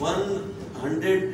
$100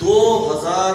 2000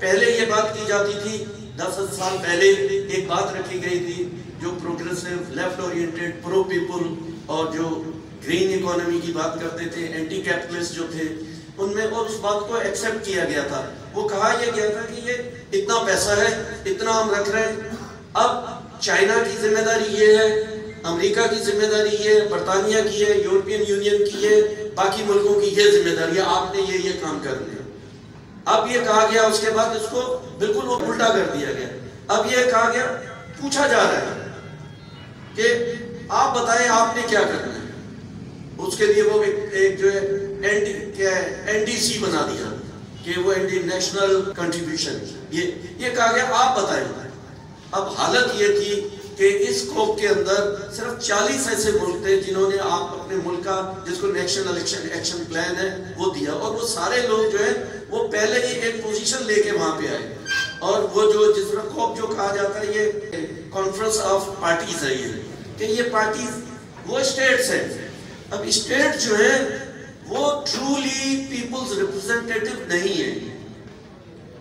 پہلے یہ بات کی جاتی تھی 10 سال پہلے ایک بات رکھی گئی تھی جو پروگریسو لیفٹ اورینٹڈ پرو پیپل اور جو گرین اکانومی کی بات کرتے تھے اینٹی کیپٹلسٹ جو تھے ان میں، اور اس بات کو ایکسیپٹ کیا گیا تھا. وہ کہا یہ گیا تھا کہ یہ اتنا پیسہ ہے، اتنا ہم رکھ رہے ہیں، اب چائنا کی ذمہ داری یہ ہے، امریکہ کی ذمہ داری یہ ہے، برطانیہ کی ہے، یورپین یونین کی ہے، باقی ملکوں کی یہ ذمہ داری ہے، آپ نے یہ کام کرنے. اب یہ کہا گیا اس کے بعد اس کو بالکل الٹا کر دیا گیا. اب یہ کہا گیا، پوچھا جا رہا ہے کہ آپ بتائیں آپ نے کیا کرنا ہے. اس کے لیے وہ ایک جو ہے این ڈی سی بنا دیا کہ وہ نیشنل کنٹریبیوشن، یہ کہا گیا آپ بتائیں. اب حالت یہ تھی کہ اس کوپ کے اندر صرف 40 ایسے ملک تھے جنہوں نے آپ اپنے ملک کا، جس کو نیشنل ایکشن پلان ہے، وہ دیا، اور وہ سارے لوگ جو ہے وہ پہلے ہی ایک پوزیشن لے کے وہاں پہ آئے. اور وہ جو جس طرح کوپ جو کہا جاتا ہے یہ کانفرنس آف پارٹیز ہے، یہ کہ یہ پارٹیز وہ اسٹیٹس ہیں. اب اسٹیٹ جو ہیں وہ ٹرولی پیپلز ریپرزنٹیٹیو نہیں ہیں،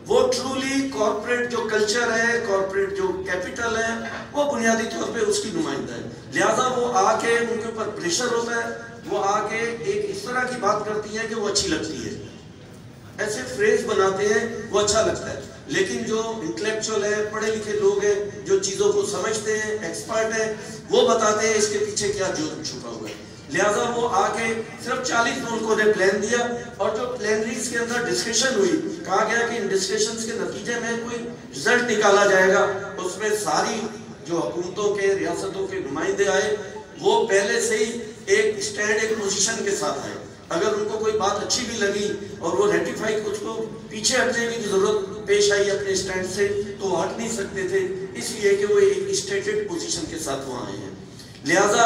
وہ ٹرولی کارپوریٹ جو کلچر ہے، کارپوریٹ جو کیپٹل ہے، وہ بنیادی طور پہ اس کی نمائندہ ہے. لہٰذا وہ آ کے ان کے اوپر پریشر ہوتا ہے، وہ آ کے ایک اس طرح کی بات کرتی ہیں کہ وہ اچھی لگتی ہے، ایسے فریز بناتے ہیں وہ اچھا لگتا ہے. لیکن جو انٹلیکچوئل ہے، پڑھے لکھے لوگ ہیں، جو چیزوں کو سمجھتے ہیں، ایکسپرٹ ہیں، وہ بتاتے ہیں اس کے پیچھے کیا جرم چھپا ہوا ہے. لہٰذا وہ آ کے صرف 40 ملکوں نے پلان دیا، اور جو پلینریز کے اندر ڈسکشن ہوئی، کہا گیا کہ ان ڈسکشنز کے نتیجے میں کوئی رزلٹ نکالا جائے گا. اس میں ساری جو حکومتوں کے، ریاستوں کے نمائندے آئے، وہ پہلے سے ہی ایک اسٹینڈ، ایک پوزیشن کے ساتھ آئے. اگر ان کو کوئی بات اچھی بھی لگی اور وہ ریٹیفائی، کچھ کو پیچھے ہٹنے کی ضرورت پیش آئی اپنے اسٹینڈ سے، تو وہ ہٹ نہیں سکتے تھے، اس لیے کہ وہ ایک اسٹیٹڈ پوزیشن کے ساتھ وہاں آئے ہیں. لہٰذا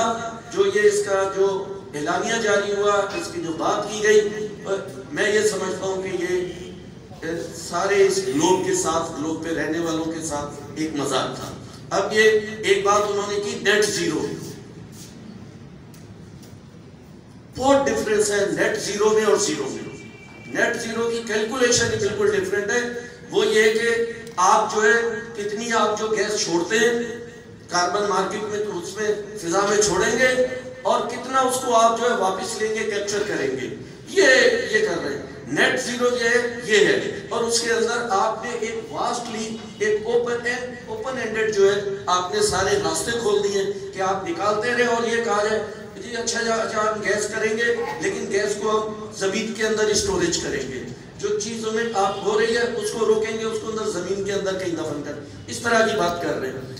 جو یہ اس کا جو اعلانیہ جاری ہوا، اس کی جو بات کی گئی، میں یہ سمجھتا ہوں کہ یہ سارے اس گلوب کے ساتھ، گلوب پہ رہنے والوں کے ساتھ ایک مذاق تھا. اب یہ ایک بات انہوں نے کی، نیٹ زیرو. بہت ڈفرنس ہے نیٹ زیرو میں اور زیرو میں. نیٹ زیرو کی کیلکولیشن ہی بالکل ڈفرنٹ ہے. وہ یہ کہ آپ جو ہے کتنی آپ جو گیس چھوڑتے ہیں کاربن مارکیٹ میں، تو اس میں فضا میں چھوڑیں گے، اور کتنا اس کو آپ جو ہے واپس لیں گے، کیپچر کریں گے، یہ کر رہے ہیں. نیٹ زیرو جو ہے یہ ہے، اور اس کے اندر آپ نے ایک واسٹلی ایک اوپن اینڈڈ جو ہے آپ نے سارے راستے کھول دیے کہ آپ نکالتے رہے، اور یہ کہا جائے جی اچھا ہم گیس کریں گے، لیکن گیس کو ہم زمین کے اندر اسٹوریج کریں گے، جو چیزوں میں آپ ہو رہی ہے اس کو روکیں گے، اس کو اندر زمین کے اندر کہیں دفن کر، اس طرح کی بات کر رہے ہیں.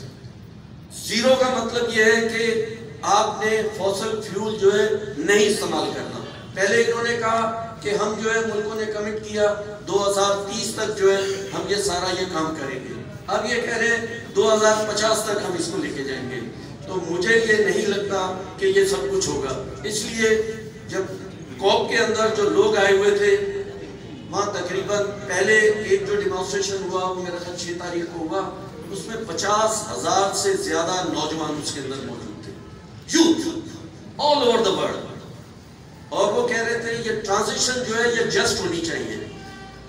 زیرو کا مطلب یہ ہے کہ آپ نے فوسل فیول جو ہے نہیں استعمال کرنا. پہلے انہوں نے کہا کہ ہم جو ہے ملکوں نے کمٹ کیا 2030 تک جو ہے ہم یہ سارا یہ کام کریں گے. اب یہ کہہ رہے ہیں 2050 تک ہم اس کو لے کے جائیں گے. تو مجھے یہ نہیں لگتا کہ یہ سب کچھ ہوگا. اس لیے جب کوپ کے اندر جو لوگ آئے ہوئے تھے، وہاں تقریباً پہلے ایک جو ڈیمانسٹریشن ہوا وہ میرا خیال 6 تاریخ کو ہوا، اس میں 50,000 سے زیادہ نوجوان اس کے اندر موجود تھے، youth all over the world. اور وہ کہہ رہے تھے یہ ٹرانزیشن جو ہے یہ جسٹ ہونی چاہیے.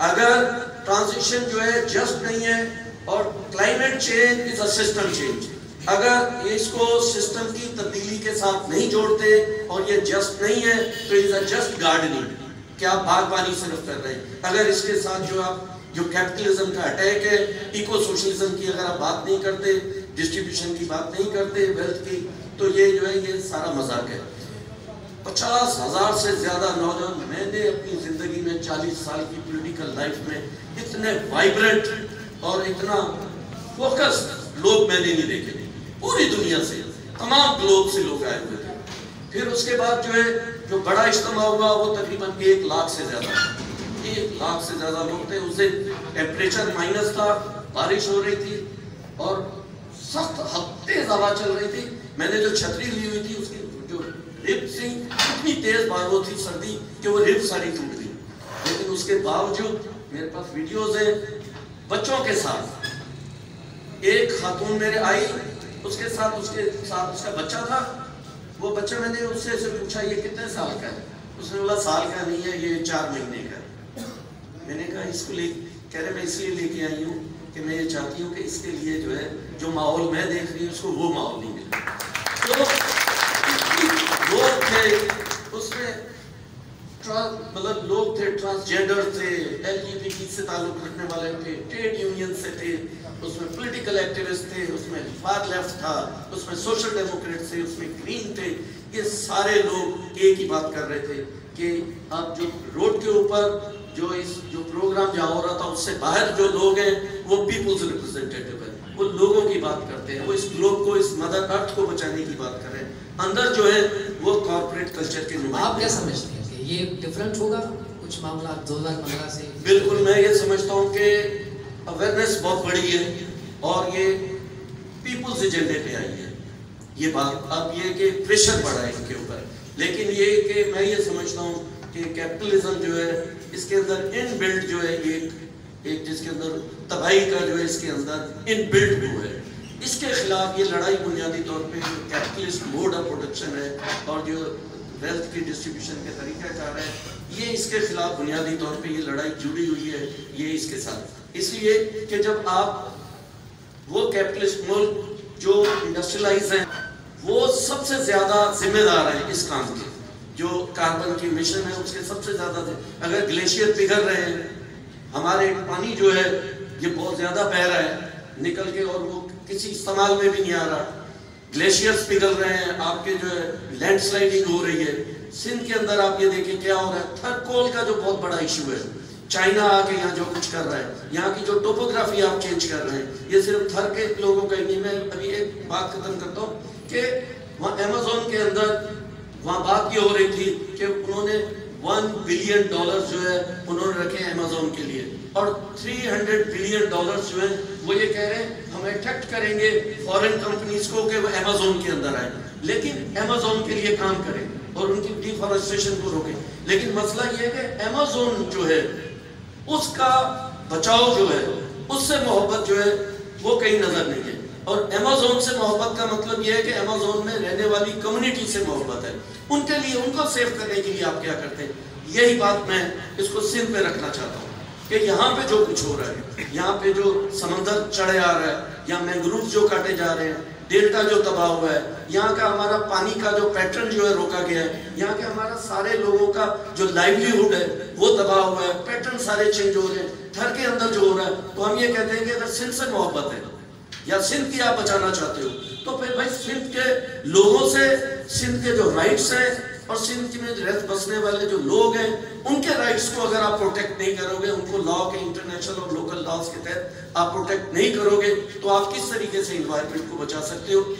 اگر ٹرانزیشن جو ہے جسٹ نہیں ہے، اور climate change is a system change, اگر اس کو سسٹم کی تبدیلی کے ساتھ نہیں جوڑتے اور یہ جسٹ نہیں ہے تو از اے جسٹ گارڈننگ، کہ آپ باغبانی صرف کر رہے ہیں. اگر اس کے ساتھ جو آپ جو کیپٹلزم کا اٹیک ہے، ایکو سوشلزم کی اگر آپ بات نہیں کرتے، ڈسٹریبیوشن کی بات نہیں کرتے، ویلتھ کی، تو یہ جو ہے یہ سارا مذاق ہے. 50,000 سے زیادہ نوجوان، میں نے اپنی زندگی میں 40 سال کی پولیٹیکل لائف میں اتنے وائبرنٹ اور اتنا فوکس لوگ میں نے نہیں دیکھے. پوری دنیا سے، تمام گلوب سے لوگ آئے ہوئے تھے. پھر اس کے بعد جو ہے جو بڑا اجتماع ہوا وہ تقریباً 1 لاکھ سے زیادہ، 1 لاکھ سے زیادہ لوگ تھے. اس دن ٹیمپریچر مائنس تھا، بارش ہو رہی تھی اور سخت تیز ہوا چل رہی تھی. میں نے جو چھتری لی ہوئی تھی اس کی جو رب تھی، اتنی تیز بارش تھی، سردی، کہ وہ رب ساری ٹوٹ گئی. لیکن اس کے باوجود میرے پاس ویڈیوز ہیں بچوں کے ساتھ. ایک خاتون میرے آئی، اس کے ساتھ اس کا بچہ تھا. وہ بچہ، میں نے اس سے پوچھا یہ کتنے سال کا ہے؟ اس نے بولا سال کا نہیں ہے، یہ 4 مہینے کا ہے. میں نے کہا اس کو کہہ رہے میں اس لیے لے کے آئی ہوں کہ میں یہ چاہتی ہوں کہ اس کے لیے جو ہے جو ماحول میں دیکھ رہی ہوں اس کو وہ ماحول نہیں ملا. تو لوگ تھے اس میں مطلب لوگ تھے ٹرانسجینڈر تھے, LGBT سے تعلق رکھنے والے تھے, ٹریڈ یونین سے تھے, اس میں پولیٹیکل ایکٹیوسٹ تھے, اس میں فار لیفٹ تھا, اس میں سوشل ڈیموکریٹ تھے, اس میں گرین تھے. یہ سارے لوگ ایک ہی بات کر رہے تھے کہ اب جو روڈ کے اوپر جو پروگرام جہاں ہو رہا تھا اس سے باہر جو لوگ ہیں وہ پیپلز ریپرزینٹیٹیو ہیں, وہ لوگوں کی بات کرتے ہیں, وہ اس گلوب کو, اس مدر ارتھ کو بچانے کی بات کر رہے ہیں. اندر جو ہے وہ کارپوریٹ کلچر کے نمائندے. آپ کیا سمجھتے ہیں کہ یہ ڈیفرنٹ ہوگا کچھ معاملات 2015 سے؟ بالکل میں یہ سمجھتا ہوں کہ اویئرنیس بہت بڑی ہے اور یہ پیپلز ایجنڈے پہ آئی ہے یہ بات. اب یہ کہ پریشر بڑھا ہے ان کے اوپر, لیکن یہ کہ میں یہ سمجھتا ہوں کہ کیپٹلزم جو ہے اس کے اندر ان بلڈ جو ہے ایک جس کے اندر تباہی کا جو ہے اس کے اندر ان بلڈ وہ ہے. اس کے خلاف یہ لڑائی بنیادی طور پہ جو کیپٹلسٹ موڈ آف پروڈکشن ہے اور جو ویلتھ کی ڈسٹریبیوشن کے طریقہ کار ہے, یہ اس کے خلاف بنیادی طور پہ یہ لڑائی جڑی ہوئی ہے یہ اس کے ساتھ. اس لیے کہ جب آپ وہ کیپٹلسٹ ملک جو انڈسٹریلائز ہیں وہ سب سے زیادہ ذمہ دار ہیں اس کام کے, جو کاربن کی ایمیشن ہے اس کے سب سے زیادہ تھے. اگر گلیشیئر پگھل رہے ہیں, ہمارے پانی جو ہے یہ بہت زیادہ بہہ رہا ہے نکل کے اور وہ کسی استعمال میں بھی نہیں آ رہا, گلیشیئرز پگھل رہے ہیں, آپ کے جو ہے لینڈ سلائڈنگ ہو رہی ہے. سندھ کے اندر آپ یہ دیکھیں کیا ہو رہا ہے, تھر کول کا جو بہت بڑا ایشو ہے, چائنا آ کے یہاں جو کچھ کر رہا ہے, یہاں کی جو ٹوپوگرافی آپ چینج کر رہے ہیں, یہ صرف تھر کے لوگوں کا ہی نہیں. میں ابھی ایک بات ختم کرتا ہوں کہ وہاں ایمیزون کے اندر وہاں بات یہ ہو رہی تھی کہ انہوں نے $1 بلین جو ہے انہوں نے رکھے ایمیزون کے لیے, اور $300 بلین جو ہیں وہ یہ کہہ رہے ہیں ہم اٹریکٹ کریں گے فورن کمپنیز کو کہ وہ ایمیزون کے اندر آئیں, لیکن ایمیزون کے لیے کام کریں اور ان کی ڈیفارسٹریشن کو روکیں. لیکن مسئلہ یہ ہے کہ ایمیزون جو ہے اس کا بچاؤ جو ہے اس سے محبت جو ہے وہ کہیں نظر نہیں ہے. اور ایمیزون سے محبت کا مطلب یہ ہے کہ ایمیزون میں رہنے والی کمیونٹی سے محبت ہے, ان کے لیے, ان کو سیو کرنے کے لیے آپ کیا کرتے ہیں. یہی بات میں اس کو سندھ پہ رکھنا چاہتا ہوں کہ یہاں پہ جو کچھ ہو رہا ہے, یہاں پہ جو سمندر چڑھے آ رہا ہے, یہاں مینگروو جو کاٹے جا رہے ہیں, ڈیلٹا جو تباہ ہوا ہے, یہاں کا ہمارا پانی کا جو پیٹرن جو ہے روکا گیا ہے, یہاں کے ہمارا سارے لوگوں کا جو لائیولیہوڈ ہے وہ تباہ ہوا ہے, پیٹرن سارے چینج ہو رہے ہیں, تھر کے اندر جو ہو رہا ہے. تو ہم یہ کہتے ہیں کہ اگر سندھ سے محبت ہے یا سندھ کی آپ بچانا چاہتے ہو تو پھر بھائی سندھ کے لوگوں سے, سندھ کے جو رائٹس ہیں اور سندھ میں رہت بسنے والے جو لوگ ہیں ان کے رائٹس کو اگر آپ پروٹیکٹ نہیں کرو گے, ان کو لا کے انٹرنیشنل اور لوکل لاز کے تحت آپ پروٹیکٹ نہیں کرو گے, تو آپ کس طریقے سے انوائرمنٹ کو بچا سکتے ہو.